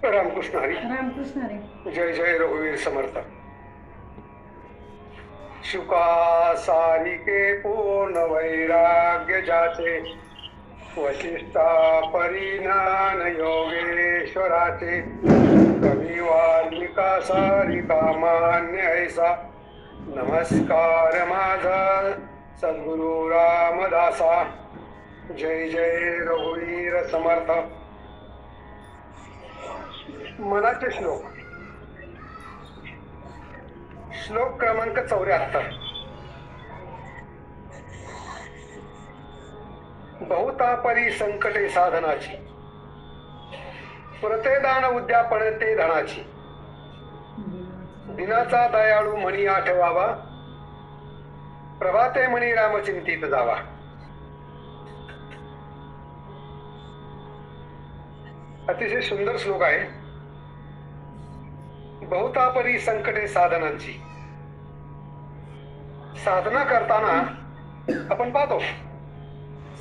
रामकृष्ण हरी. रामकृष्ण हरी. जय जय रघुवीर समर्थ. शुका सारिके पूर्ण वैराग्य जाचे, वशिष्ठा परिणान योगेश्वराचे, कवी वाल्मिका सारिका मान्य ऐसा, नमस्कार माझा सद्गुरु रामदासा. जय जय रघुवीर समर्थ. मनाचे श्लोक. श्लोक क्रमांक 74. बहुतापरी संकटे साधनाची, पुरते दान उद्यापन ते धनाची, दिनाचा दयाळू मणी आठवावा, प्रभाते मणी रामचिंतित जावा. अतिशय सुंदर श्लोक आहे. बहुतापरी संकटे साधनांची. साधना करताना आपण पाहतो,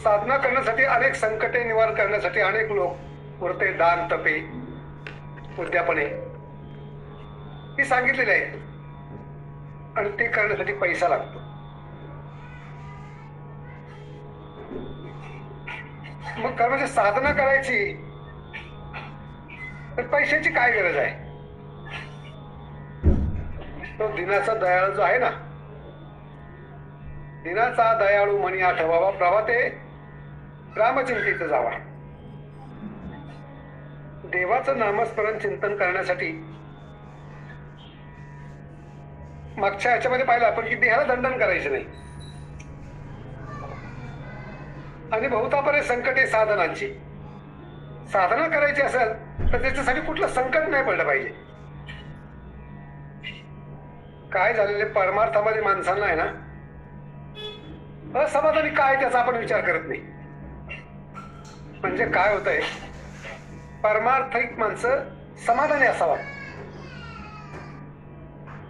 साधना करण्यासाठी अनेक संकटे निवारण करण्यासाठी अनेक लोक पुरते दान तपे उद्यापने ही सांगितलेली आहे, आणि ते करण्यासाठी पैसा लागतो. मग म्हणजे साधना करायची तर पैशाची काय गरज आहे? तो दिनाचा दयाळू जो आहे ना, दिनाचा दयाळू मणी आठवावा, प्रभाते रामचिंतित जावा. देवाचं नामस्मरण चिंतन करण्यासाठी मागच्या ह्याच्यामध्ये पाहिलं आपण की देहाला दंडन करायचे नाही. आणि बहुतापरे संकटे साधनांची. साधना करायची असेल तर त्याच्यासाठी कुठलं संकट नाही पडलं पाहिजे. काय झालेले परमार्थामध्ये माणसांना आहे ना, असमाधानी काय त्याचा आपण विचार करत नाही. म्हणजे काय होतंय, परमार्थिक माणसं समाधानी असावा,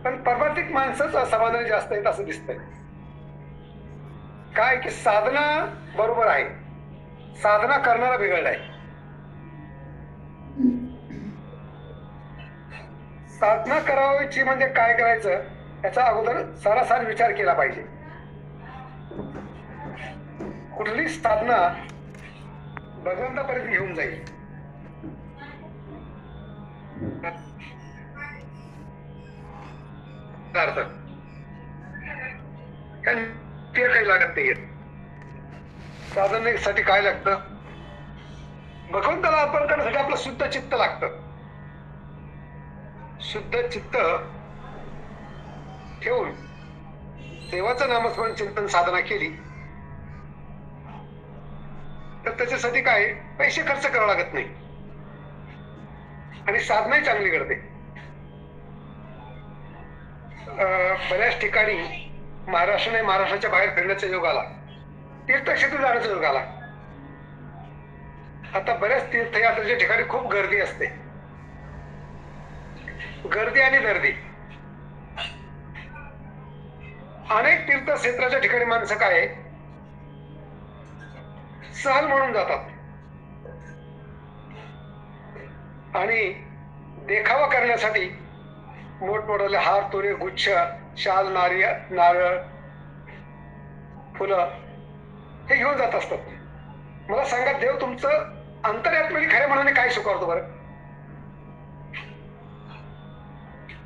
पण परमार्थिक माणसंच असमाधानी जास्त आहेत असं दिसतंय. काय की साधना बरोबर आहे, साधना करणारा बिघडलाय. साधना करायची म्हणजे काय करायचं याचा अगोदर सारासार विचार केला पाहिजे. कुठली साधना भगवंतापर्यंत घेऊन जाईल. ते काही लागत नाही. साधनेसाठी काय लागतं? भगवंताला अर्पण करण्यासाठी आपलं शुद्ध चित्त लागतं. शुद्ध चित्त ठेवून देवाचं नामस्मरण चिंतन साधना केली तर त्याच्यासाठी काय पैसे खर्च करावे लागत नाही, आणि साधनाही चांगली घडते. बऱ्याच ठिकाणी महाराष्ट्राने महाराष्ट्राच्या बाहेर फिरण्याचा योग आला, तीर्थक्षेत्री जाण्याचा योग आला. आता बऱ्याच तीर्थयात्रेच्या ठिकाणी खूप गर्दी असते. गर्दी आणि गर्दी. अनेक तीर्थक्षेत्राच्या ठिकाणी माणसं काय सहल म्हणून जातात आणि देखावा करण्यासाठी मोठमोठाले हार तुरे गुच्छ शाल नारळ फुलं हे घेऊन जात असतात. मला सांगा, देव तुमचं अंतर्यात्मेने खऱ्या मनाने काय स्वीकारतो बरं?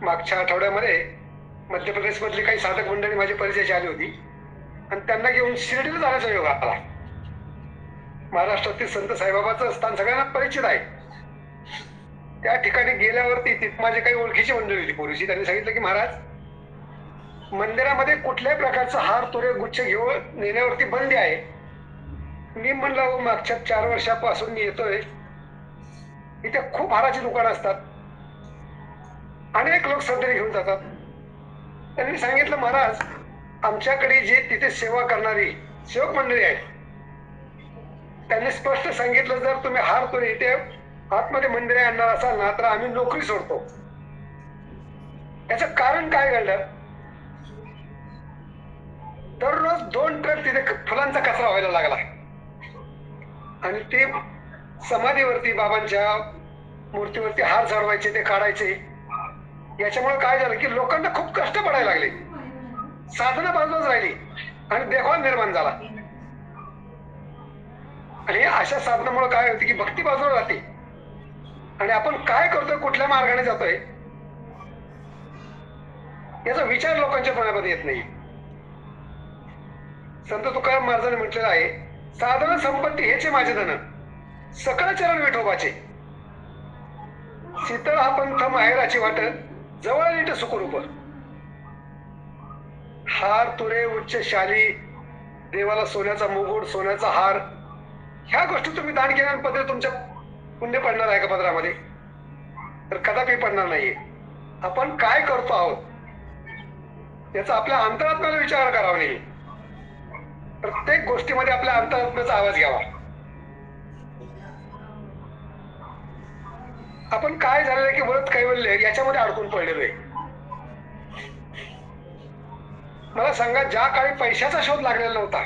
मागच्या आठवड्यामध्ये मध्य प्रदेश मधली काही साधक मंडळी माझी परिचयाची आली होती, आणि त्यांना घेऊन शिर्डीला जाण्याचा योग आला. महाराष्ट्रातील संत साईबाबाचं स्थान सगळ्यांना परिचित आहे. त्या ठिकाणी गेल्यावरती तिथे माझी काही ओळखीची मंडळी होती पूर्वीची. त्यांनी सांगितलं की महाराज, मंदिरामध्ये कुठल्याही प्रकारचा हार तुरे गुच्छ घेऊन नेण्यावरती बंदी आहे. मी म्हणलं, मागच्या 4 वर्षापासून मी येतोय, इथे खूप हाराची दुकानं असतात, अनेक लोक श्रद्धेने घेऊन जातात. त्यांनी सांगितलं, महाराज आमच्याकडे जे तिथे सेवा करणारी सेवक मंडळी आहेत त्यांनी स्पष्ट सांगितलं, जर तुम्ही हार तुरे इथे आतमध्ये मंदिरे आणणार असाल ना तर आम्ही नोकरी सोडतो. याचं कारण काय घडलं? दररोज 2 ट्रक तिथे फुलांचा कचरा व्हायला लागला, आणि ते समाधीवरती बाबांच्या मूर्तीवरती हार चढवायचे, ते काढायचे. याच्यामुळे काय झालं की लोकांना खूप कष्ट पडायला लागले, साधना बाजूलाच राहिली आणि देखावा निर्माण झाला. आणि अशा साधनामुळे काय होते की भक्ती बाजूला राहते आणि आपण काय करतोय, कुठल्या मार्गाने जातोय याचा विचार लोकांच्या मनामध्ये येत नाही. संत तुकाराम महाराजांनी म्हटलेलं आहे, साधन संपत्ती हेचे माझे धन, सकळ चरण विठोबाचे. शीतळ हा पंथ माहेराची वाट, जवळ नीट सुखरूप. हार तुरे उच्च शाली, देवाला सोन्याचा मुकुट, सोन्याचा हार, ह्या गोष्टी तुम्ही दान केल्यानंतर तुमच्या पुण्य पडणार आहे का पदरामध्ये? तर कदापि पडणार नाहीये. आपण काय करतो आहोत याचा आपल्या अंतरात्म्याला विचार करावा नाही. प्रत्येक गोष्टीमध्ये आपल्या अंतरात्म्याचा आवाज घ्यावा. आपण काय झालेलं की व्रत कैवल्य याच्यामध्ये अडकून पडलेलो आहे. मला सांगा, ज्या काळी पैशाचा शोध लागलेला नव्हता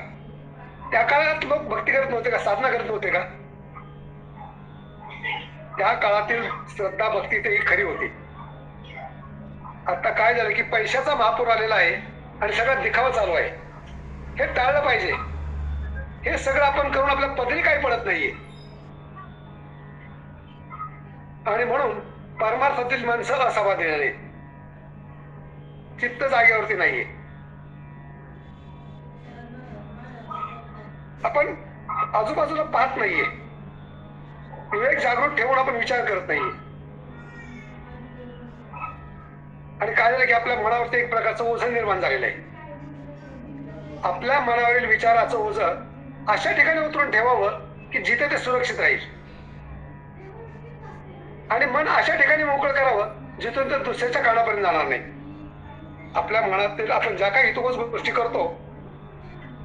त्या काळात लोक भक्ती करत नव्हते का, साधना करत नव्हते का? त्या काळातील श्रद्धा भक्ती ही खरी होती. आता काय झालं की पैशाचा महापूर आलेला आहे आणि सगळा दिखावा चालू आहे. हे टाळलं पाहिजे. हे सगळं आपण करून आपल्या पदरी काही पडत नाहीये. आणि म्हणून परमार्थातील माणसं असमाधानी झाले, चित्त जागेवरती नाहीये. आपण आजूबाजूला पाहत नाहीये, विवेक जागृत ठेवून आपण विचार करत नाहीये. आणि काय झालं की आपल्या मनावरती एक प्रकारचं ओझं निर्माण झालेलं आहे. आपल्या मनावरील विचाराचं ओझं अशा ठिकाणी उतरून ठेवावं की जिथे ते सुरक्षित राहील, आणि मन अशा ठिकाणी मोकळं करावं जिथून ते दुसऱ्याच्या कानापर्यंत जाणार नाही. आपल्या मनातील आपण ज्या काही हितोपज गोष्टी करतो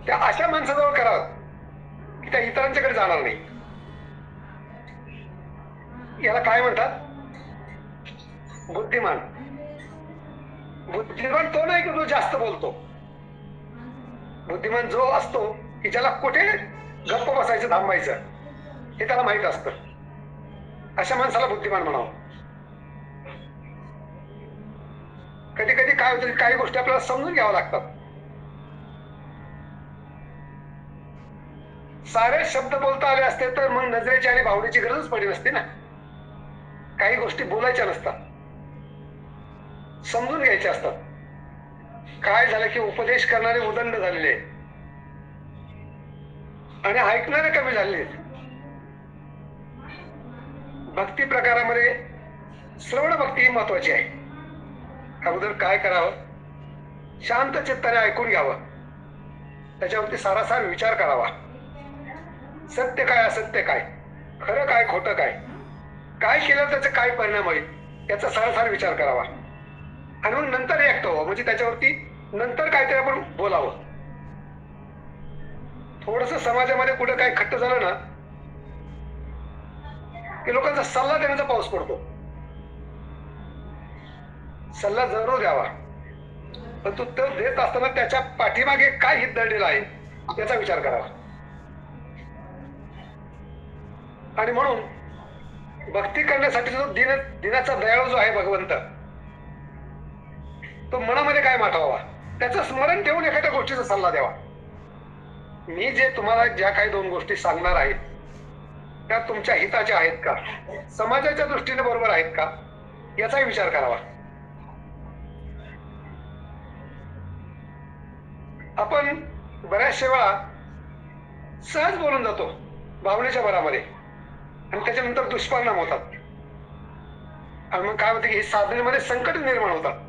त्या अशा माणसाजवळ करावं की त्या इतरांच्याकडे जाणार नाही. याला काय म्हणतात? बुद्धिमान. बुद्धिमान तो नाही की जो जास्त बोलतो. बुद्धिमान जो असतो की ज्याला कुठे गप्प बसायचं, थांबायचं हे त्याला माहित असतं. अशा माणसाला बुद्धिमान म्हणावं. कधी कधी काय होतं, काही गोष्टी आपल्याला समजून घ्याव्या लागतात. सारे शब्द बोलता आले असते तर मग नजरेची आणि भावनेची गरजच पडली नसते ना. काही गोष्टी बोलायच्या नसतात, समजून घ्यायच्या असतात. काय झालं की उपदेश करणारे उदंड झालेले आणि ऐकणारे कमी झालेले. भक्ती प्रकारामध्ये श्रवण भक्ती ही महत्वाची आहे. अगोदर काय करावं? शांत चित्ताने ऐकून घ्यावं, त्याच्यावरती सारासार विचार करावा. सत्य काय, असत्य काय, खरं काय, खोटं काय, काय केलं त्याचे काय परिणाम होईल याचा सारासार विचार करावा. आणि मग नंतर रिॲक्ट व्हावं, म्हणजे त्याच्यावरती नंतर काहीतरी आपण बोलावं. थोडस समाजामध्ये कुठं काय खट्ट झालं ना की लोकांचा सल्ला देण्याचा पाऊस पडतो. सल्ला जरूर द्यावा, पण तो देत असताना त्याच्या पाठीमागे काय हित दडलेलं आहे याचा विचार करावा. आणि म्हणून भक्ती करण्यासाठी जो दिनाचा दयाळू जो आहे भगवंत, तो मनामध्ये काय माठवावा, त्याचं स्मरण ठेवून एखाद्या गोष्टीचा सल्ला द्यावा. मी जे तुम्हाला ज्या काही दोन गोष्टी सांगणार आहेत त्या तुमच्या हिताच्या आहेत का, समाजाच्या दृष्टीने बरोबर आहेत का याचाही विचार करावा. आपण बऱ्याचशा वेळा सहज बोलून जातो भावनेच्या भरामध्ये आणि त्याच्यानंतर दुष्परिणाम होतात. आणि मग काय होतं की साधनेमध्ये संकट निर्माण होतात.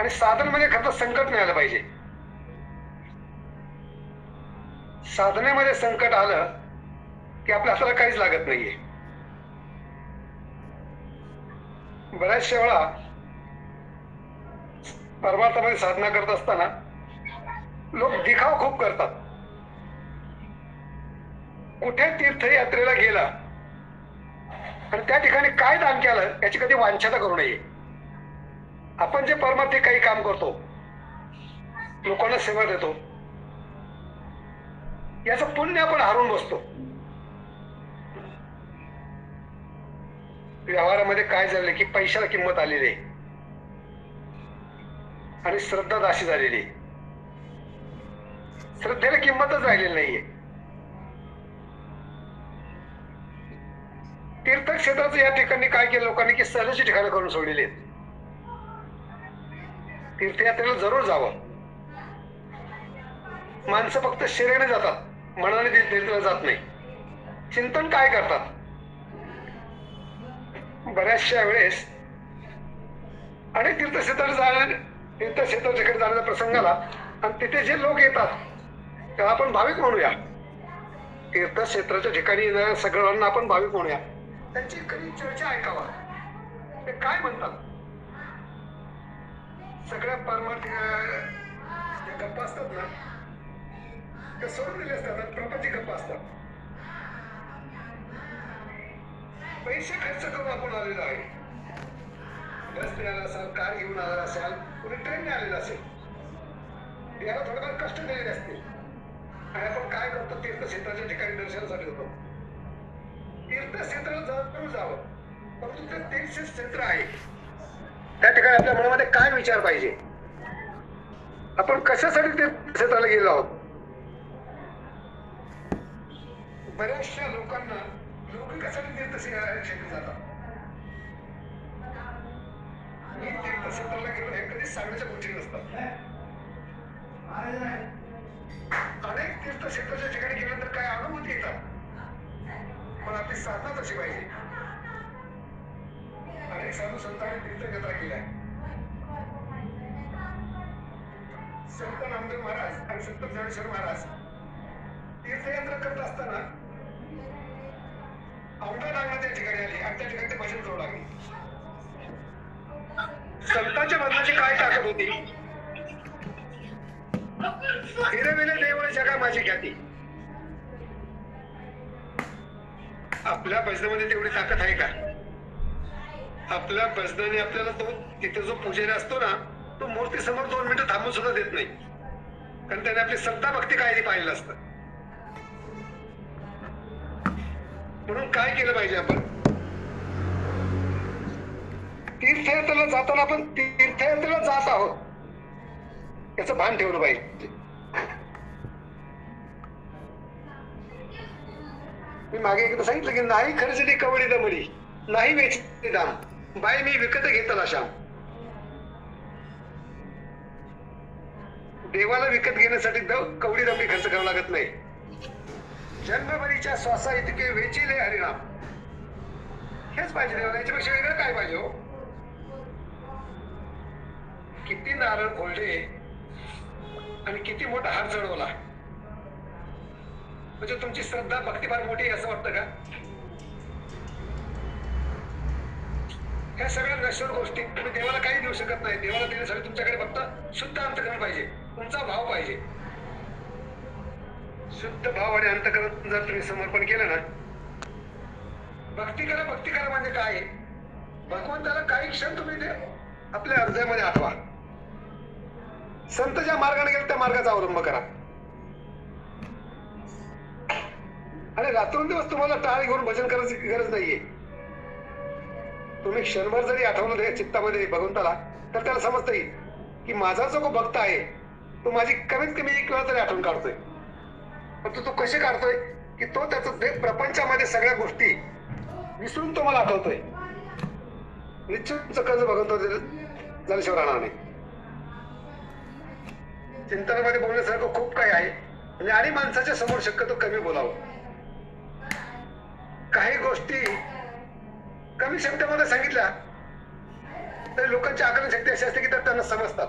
आणि साधनेमध्ये खरं तर संकट नाही आलं पाहिजे. साधनेमध्ये संकट आलं की आपल्या हाताला काहीच लागत नाहीये. बऱ्याचशा वेळा परमार्थामध्ये साधना करत असताना लोक दिखावा खूप करतात. कुठे तीर्थयात्रेला गेला आणि त्या ठिकाणी काय दान केलं याची कधी वांछता करू नये. आपण जे परमार्थी काही काम करतो, लोकांना सेवा देतो, याचं पुण्य आपण हरवून बसतो. व्यवहारामध्ये काय झालं की पैशाला किंमत आलेली आहे आणि श्रद्धा दाशी झालेली आहे. श्रद्धेला किंमतच राहिलेली नाहीये. तीर्थक्षेत्राचं या ठिकाणी काय केलं लोकांनी की सहलीची ठिकाणं करून सोडलेली आहेत. तीर्थयात्रेला जरूर जावं. माणसं फक्त शरीराने जातात, मनाने तीर्थयात्रेला जात नाही. चिंतन काय करतात? बऱ्याचशा वेळेस अनेक तीर्थक्षेत्राच्या जाण्याच्या प्रसंगाला आणि तिथे जे लोक येतात त्याला आपण भाविक म्हणूया. तीर्थक्षेत्राच्या ठिकाणी येणाऱ्या सगळ्यांना आपण भाविक म्हणूया. त्यांची कधी चर्चा ऐकावा, ते काय म्हणतात. सगळ्या पारमार्थिक ज्या गप्पा असतात ना त्या सोडून दिले असतात आणि प्रापंचिक गप्पा असतात. पैसे खर्च करून आपण आलेलो आहे. बसने आला असाल, कार घेऊन आला असाल, कुणी ट्रेनने आलेला असेल, याला थोडेफार कष्ट दिलेले असतील आणि आपण काय करतो तीर्थक्षेत्राच्या ठिकाणी दर्शनासाठी होतो. तीर्थक्षेत्राला जरूर जावं, परंतु ते तीर्थक्षेत्र आहे त्या ठिकाणी आपल्या मनामध्ये काय विचार पाहिजे, आपण कशासाठी तीर्थक्षेत्राला गेलो आहोत. बऱ्याचशा लोकांना लौकिकासाठी तीर्थक्षेत्री जातात. मी तीर्थक्षेत्राला गेलो हे कधीच सांगण्याच्या गोष्टी नसतात. अनेक तीर्थक्षेत्राच्या ठिकाणी गेल्यानंतर काय अनुभूती येतात, पण आपली साधना तशी पाहिजे. अनेक साधू संतांनी तीर्थयात्रा केल्या. संत नामदेव महाराज आणि संत ज्ञानेश्वर महाराज तीर्थयात्रा करत असताना औंढा नागनाथ या ठिकाणी आली आणि त्या ठिकाणी ते भजन करू लागले. संतांच्या भजनाची काय ताकद होती. हिरविले देवळे जगा माझी ख्याती. आपल्या भजनामध्ये तेवढी ताकद आहे का? आपल्या भजनाने आपल्याला तो तिथे जो पुजारी असतो ना तो मूर्ती समोर 2 मिनिटं थांबून सुद्धा देत नाही, कारण त्याने आपली श्रद्धा भक्ती काय पाहिलेलं असतं. म्हणून काय केलं पाहिजे आपण तीर्थयात्रेला जाताना, आपण तीर्थयात्रेला जात आहोत याचं भान ठेवलं पाहिजे. मी मागे एकदा सांगितलं की नाही खर्चली कवडी दमडी, नाही वेचली दाम, बाई मी विकत घेतला श्याम. देवाला विकत घेण्यासाठी कवडी दमडी खर्च करावा लागत नाही. जन्मभरीच्या श्वासा इतके वेचिले हरिनाम, हेच पाहिजे देवाला. याच्यापेक्षा वेगळं काय पाहिजे हो. किती नारळ फोडले आणि किती मोठा हार चढवला, म्हणजे तुमची श्रद्धा भक्ती फार मोठी असं वाटतं का? ह्या सगळ्या नश्वर गोष्टी तुम्ही देवाला काही देऊ शकत नाही. देवाला देण्यासाठी तुमच्याकडे फक्त शुद्ध अंतकरण पाहिजे, तुमचा भाव पाहिजे. शुद्ध भाव आणि अंतकरण जर तुम्ही समर्पण केलं ना, भक्ती करा म्हणजे काय? भगवंताला काही क्षण तुम्ही ते आपल्या हृदयामध्ये आठवा. संत ज्या मार्गाने गेले त्या मार्गाचा अवलंब करा. आणि रात्रंदिवस तुम्हाला टाळ घेऊन भजन करायची गरज नाहीये. तुम्ही क्षणभर जरी आठवलं त्या चित्तामध्ये भगवंताला, तर त्याला समजता येईल की माझा जो भक्त आहे तो माझी कमीत कमी 1 वेळा तरी आठवण काढतोय. पण तो कसे काढतोय की तो त्याचं प्रपंचामध्ये सगळ्या गोष्टी विसरून तो मला आठवतोय. निश्चित तुमचं कर्ज भगवंत झाल्याशिवाय राहणार नाही. चिंतनामध्ये बोलण्यासारखं खूप काही आहे, म्हणजे आणि माणसाच्या समोर शक्यतो कमी बोलावं. काही गोष्टी कमी शब्दामध्ये सांगितल्या तरी लोकांची आकलन शक्ती अशी असते की त्यांना समजतात.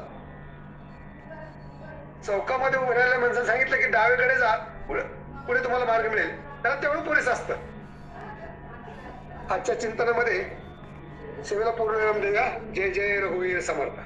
चौकामध्ये उभं राहिलेल्या माणसाने सांगितलं की डावीकडे जा, पुढे तुम्हाला मार्ग मिळेल, त्याला तेवढं पुरेसं असतं. आजच्या चिंतनामध्ये सेवेला पूर्ण विराम देऊया. जय जय रघुवीर समर्थ.